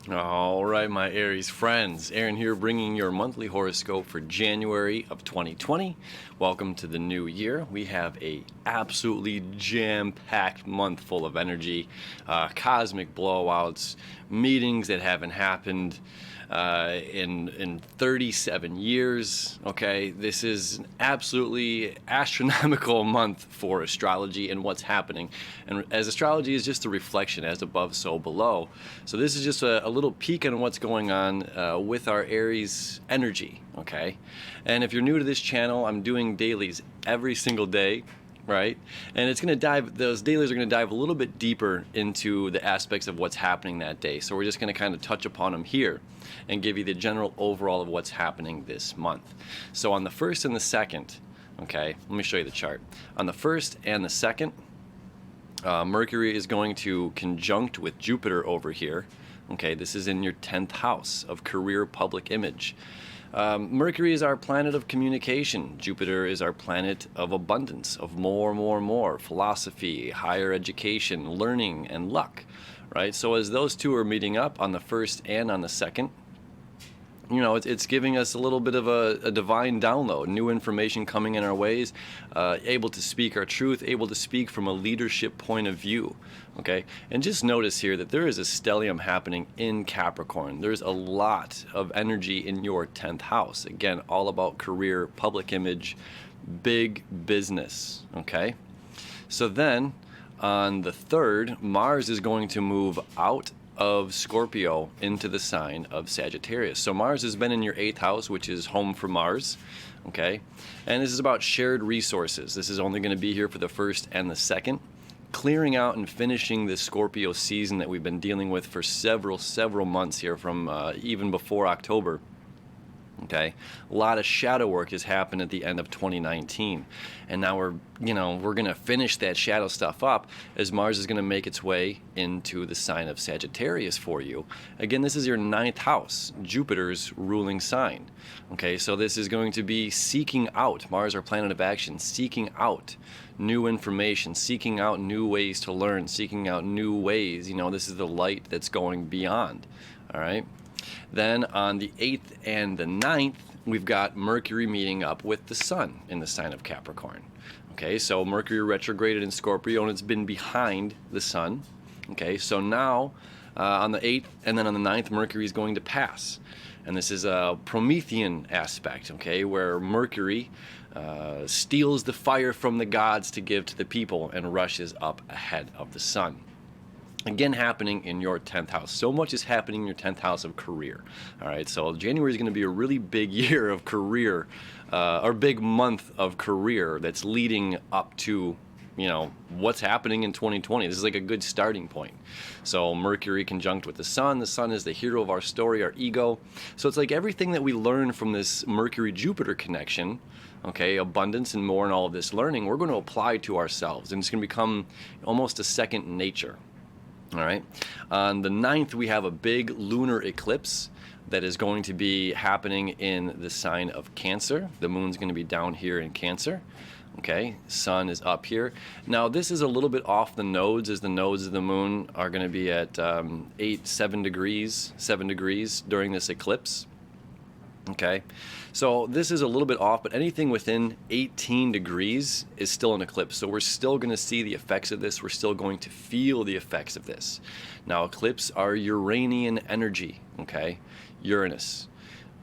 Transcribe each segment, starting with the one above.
All right, my Aries friends. Aaron here bringing your monthly horoscope for January of 2020. Welcome to the new year. We have a absolutely jam-packed month full of energy, cosmic blowouts, meetings that haven't happened in 37 years. Okay, this is an absolutely astronomical month for astrology and what's happening. And as astrology is just a reflection, as above, so below. So this is just a little peek on what's going on with our Aries energy. Okay, and if you're new to this channel, I'm doing dailies every single day. Right, and it's going to dive. Those dailies are going to dive a little bit deeper into the aspects of what's happening that day. So we're just going to kind of touch upon them here, and give you the general overall of what's happening this month. So on the 1st and the 2nd, okay, let me show you the chart. On the 1st and the 2nd, Mercury is going to conjunct with Jupiter over here. Okay, this is in your 10th house of career, public image. Mercury is our planet of communication. Jupiter is our planet of abundance, of more, philosophy, higher education, learning, and luck, right? So as those two are meeting up on the 1st and on the 2nd, you know, it's giving us a little bit of a divine download, new information coming in our ways, able to speak our truth, able to speak from a leadership point of view, okay? And just notice here that there is a stellium happening in Capricorn. There's a lot of energy in your 10th house. Again, all about career, public image, big business, okay? So then, on the 3rd, Mars is going to move out of Scorpio into the sign of Sagittarius. So Mars has been in your 8th house, which is home for Mars, okay? And this is about shared resources. This is only going to be here for the 1st and the 2nd, clearing out and finishing this Scorpio season that we've been dealing with for several months here from even before October. Okay, a lot of shadow work has happened at the end of 2019, and now we're going to finish that shadow stuff up as Mars is going to make its way into the sign of Sagittarius for you. Again, this is your 9th house, Jupiter's ruling sign. Okay, so this is going to be seeking out, Mars, our planet of action, seeking out new information, seeking out new ways to learn, seeking out new ways. This is the light that's going beyond. All right. Then on the 8th and the 9th, we've got Mercury meeting up with the Sun in the sign of Capricorn. Okay, so Mercury retrograded in Scorpio, and it's been behind the Sun. Okay, so now on the 8th and then on the 9th, Mercury is going to pass. And this is a Promethean aspect, okay, where Mercury steals the fire from the gods to give to the people and rushes up ahead of the Sun. Again, happening in your 10th house. So much is happening in your 10th house of career. All right, so January is going to be a really big year of career, or big month of career that's leading up to, what's happening in 2020. This is like a good starting point. So Mercury conjunct with the Sun. The Sun is the hero of our story, our ego. So it's like everything that we learn from this Mercury-Jupiter connection, okay, abundance and more and all of this learning, we're going to apply to ourselves, and it's going to become almost a second nature. All right. On the 9th, we have a big lunar eclipse that is going to be happening in the sign of Cancer. The moon's going to be down here in Cancer. Okay, Sun is up here. Now, this is a little bit off the nodes, as the nodes of the moon are going to be at 7 degrees during this eclipse. Okay, so this is a little bit off, but anything within 18 degrees is still an eclipse. So we're still going to see the effects of this. We're still going to feel the effects of this. Now, eclipses are Uranian energy, okay? Uranus,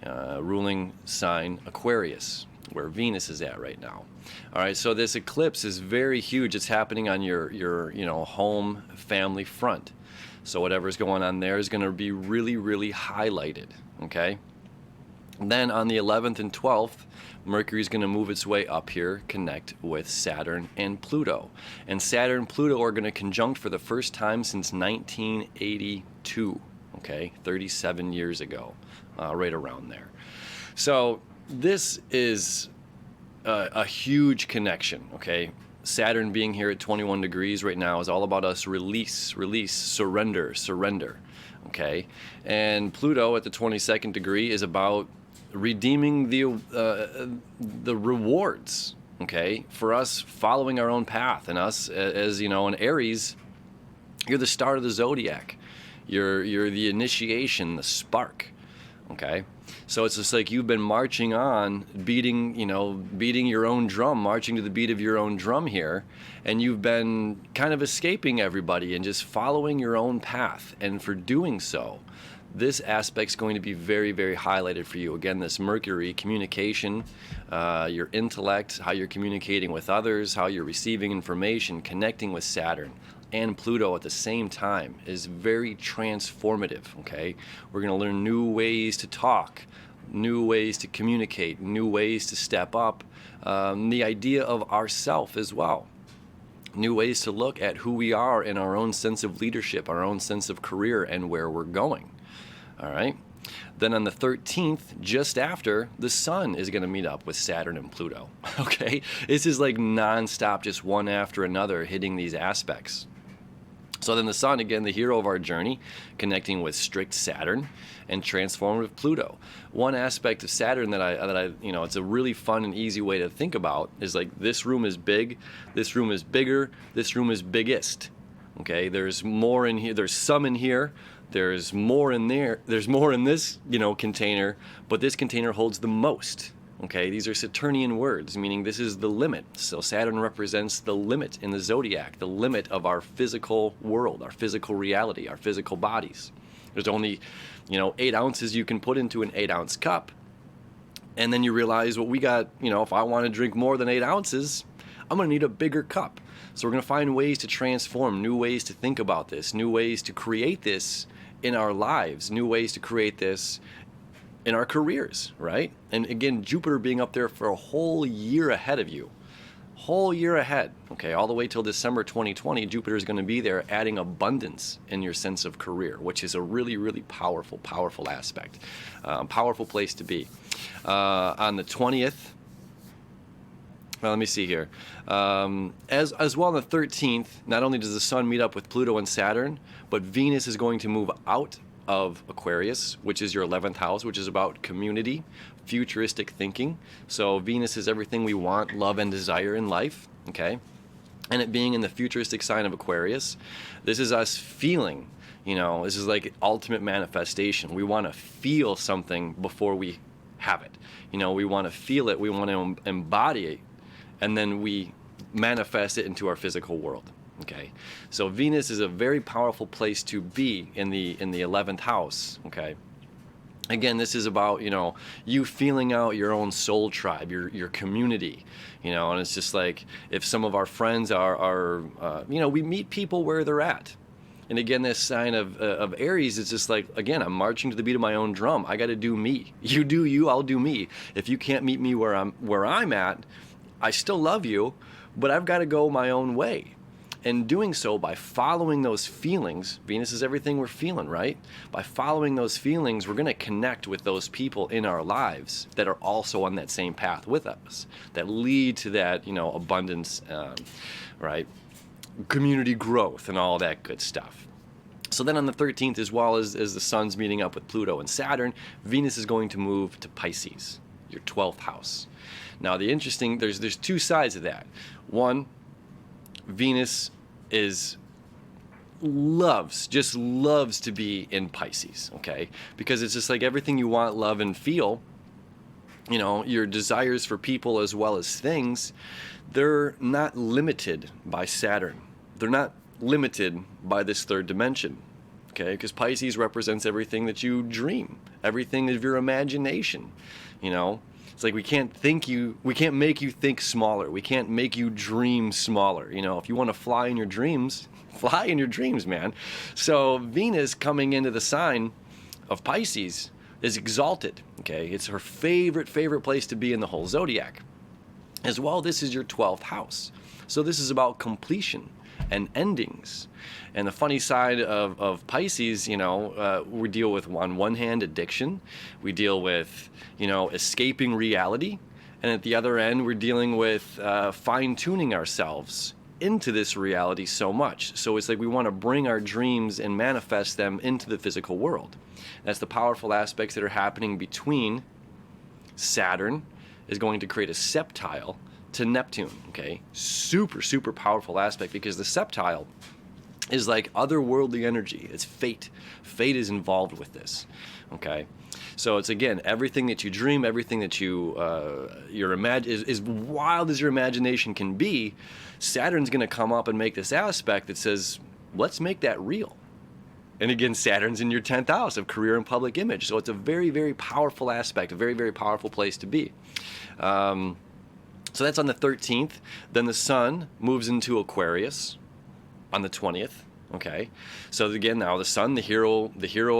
ruling sign Aquarius, where Venus is at right now. All right, so this eclipse is very huge. It's happening on your home family front. So whatever's going on there is going to be really highlighted, okay? Then on the 11th and 12th, Mercury is going to move its way up here, connect with Saturn and Pluto. And Saturn and Pluto are going to conjunct for the first time since 1982, okay, 37 years ago, right around there. So this is a huge connection, okay? Saturn being here at 21 degrees right now is all about us release, surrender, okay? And Pluto at the 22nd degree is about redeeming the rewards, okay, for us following our own path. And us, as an Aries, you're the star of the zodiac. You're the initiation, the spark. Okay, so it's just like you've been marching on, beating your own drum, marching to the beat of your own drum here, and you've been kind of escaping everybody and just following your own path. And for doing so, this aspect's going to be very, very highlighted for you. Again, this Mercury, communication, your intellect, how you're communicating with others, how you're receiving information, connecting with Saturn and Pluto at the same time is very transformative, okay? We're going to learn new ways to talk, new ways to communicate, new ways to step up, the idea of ourself as well. New ways to look at who we are in our own sense of leadership, our own sense of career, and where we're going. All right? Then on the 13th, just after, the Sun is going to meet up with Saturn and Pluto. Okay? This is like nonstop, just one after another, hitting these aspects. So then the Sun, again, the hero of our journey, connecting with strict Saturn and transformative Pluto. One aspect of Saturn that I it's a really fun and easy way to think about is like this room is big, this room is bigger, this room is biggest. Okay, there's more in here, there's some in here, there's more in there, there's more in this, container, but this container holds the most. Okay, these are Saturnian words, meaning this is the limit. So Saturn represents the limit in the zodiac, the limit of our physical world, our physical reality, our physical bodies. There's only, 8 ounces you can put into an 8-ounce cup. And then you realize, well, we got, if I want to drink more than 8 ounces, I'm going to need a bigger cup. So we're going to find ways to transform, new ways to think about this, new ways to create this in our lives, new ways to create this in our careers, right? And again, Jupiter being up there for a whole year ahead of you. Whole year ahead, okay? All the way till December 2020, Jupiter is going to be there adding abundance in your sense of career, which is a really, really powerful aspect. Powerful place to be. On the 20th, well, let me see here. As well on the 13th, not only does the Sun meet up with Pluto and Saturn, but Venus is going to move out of Aquarius, which is your 11th house, which is about community, futuristic thinking. So Venus is everything we want, love, and desire in life, okay? And it being in the futuristic sign of Aquarius, this is us feeling, this is like ultimate manifestation. We want to feel something before we have it. We want to feel it, we want to embody it, and then we manifest it into our physical world. Okay, so Venus is a very powerful place to be in the 11th house. Okay, again, this is about you feeling out your own soul tribe, your community. And it's just like if some of our friends are we meet people where they're at. And again, this sign of Aries is just like, again, I'm marching to the beat of my own drum. I got to do me. You do you, I'll do me. If you can't meet me where I'm at, I still love you, but I've got to go my own way. And doing so by following those feelings, Venus is everything we're feeling, right? By following those feelings, we're going to connect with those people in our lives that are also on that same path with us, that lead to that, abundance, right? Community growth and all that good stuff. So then on the 13th, as well as the Sun's meeting up with Pluto and Saturn, Venus is going to move to Pisces, your 12th house. Now, there's 2 sides of that. One, Venus loves to be in Pisces, okay? Because it's just like everything you want, love, and feel, your desires for people as well as things, they're not limited by Saturn. They're not limited by this third dimension, okay? Because Pisces represents everything that you dream, everything of your imagination, It's like we can't make you think smaller. We can't make you dream smaller. If you want to fly in your dreams, man. So Venus coming into the sign of Pisces is exalted, okay? It's her favorite place to be in the whole zodiac. As well, this is your 12th house. So this is about completion and endings. And the funny side of Pisces, we deal with, on one hand, addiction. We deal with, escaping reality. And at the other end, we're dealing with fine-tuning ourselves into this reality so much. So it's like we want to bring our dreams and manifest them into the physical world. That's the powerful aspects that are happening between Saturn is going to create a septile to Neptune, okay? Super, super powerful aspect because the septile is like otherworldly energy. It's fate. Fate is involved with this. Okay, so it's again everything that you dream, everything that you is wild as your imagination can be. Saturn's going to come up and make this aspect that says, let's make that real. And again, Saturn's in your 10th house of career and public image. So it's a very, very powerful aspect, a very, very powerful place to be. So that's on the 13th. Then the Sun moves into Aquarius on the 20th. Okay. So again, now the Sun, the hero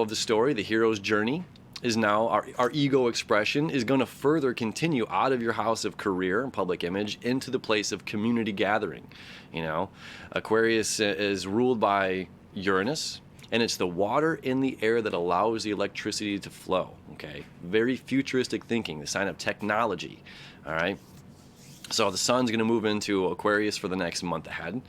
of the story, the hero's journey, is now our ego expression is going to further continue out of your house of career and public image into the place of community gathering. You know, Aquarius is ruled by Uranus, and it's the water in the air that allows the electricity to flow. Okay, very futuristic thinking, the sign of technology. All right, so the Sun's going to move into Aquarius for the next month ahead.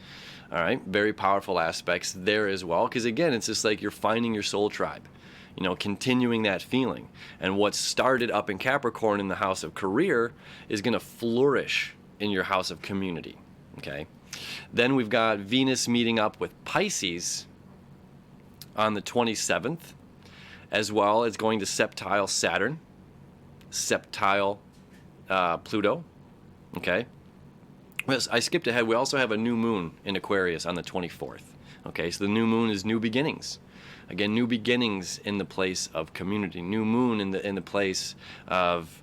All right, very powerful aspects there as well, because again, it's just like you're finding your soul tribe. You know, continuing that feeling. And what started up in Capricorn in the house of career is going to flourish in your house of community. Okay. Then we've got Venus meeting up with Pisces on the 27th, as well as going to sextile Saturn, sextile Pluto. Okay. I skipped ahead. We also have a new moon in Aquarius on the 24th. Okay. So the new moon is new beginnings. Again, new beginnings in the place of community. New moon in the place of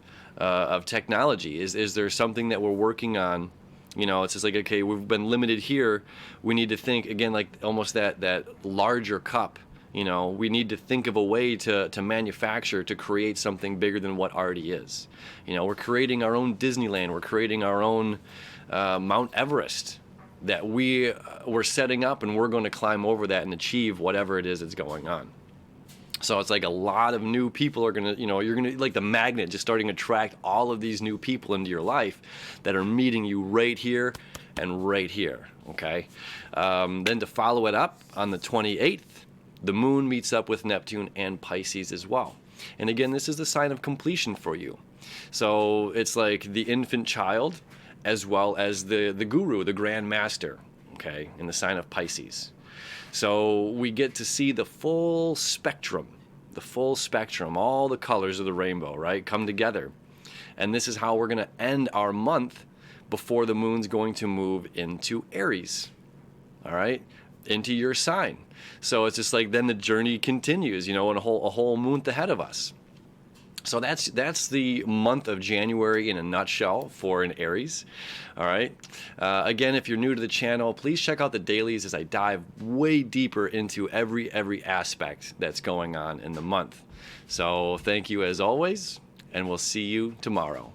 technology. Is there something that we're working on? You know, it's just like, okay, we've been limited here. We need to think again, like almost that larger cup. You know, we need to think of a way to manufacture, to create something bigger than what already is. You know, we're creating our own Disneyland. We're creating our own Mount Everest that we're setting up, and we're going to climb over that and achieve whatever it is that's going on. So it's like a lot of new people are going to, you know, you're going to, like the magnet, just starting to attract all of these new people into your life that are meeting you right here and right here, okay? Then to follow it up, on the 28th, the moon meets up with Neptune and Pisces as well. And again, this is the sign of completion for you. So it's like the infant child, as well as the guru, the grand master, okay, in the sign of Pisces. So we get to see the full spectrum, all the colors of the rainbow, right, come together. And this is how we're going to end our month before the moon's going to move into Aries, all right, into your sign. So it's just like then the journey continues, you know, and a whole month ahead of us. So that's the month of January in a nutshell for an Aries. All right. Again, if you're new to the channel, please check out the dailies as I dive way deeper into every aspect that's going on in the month. So thank you as always, and we'll see you tomorrow.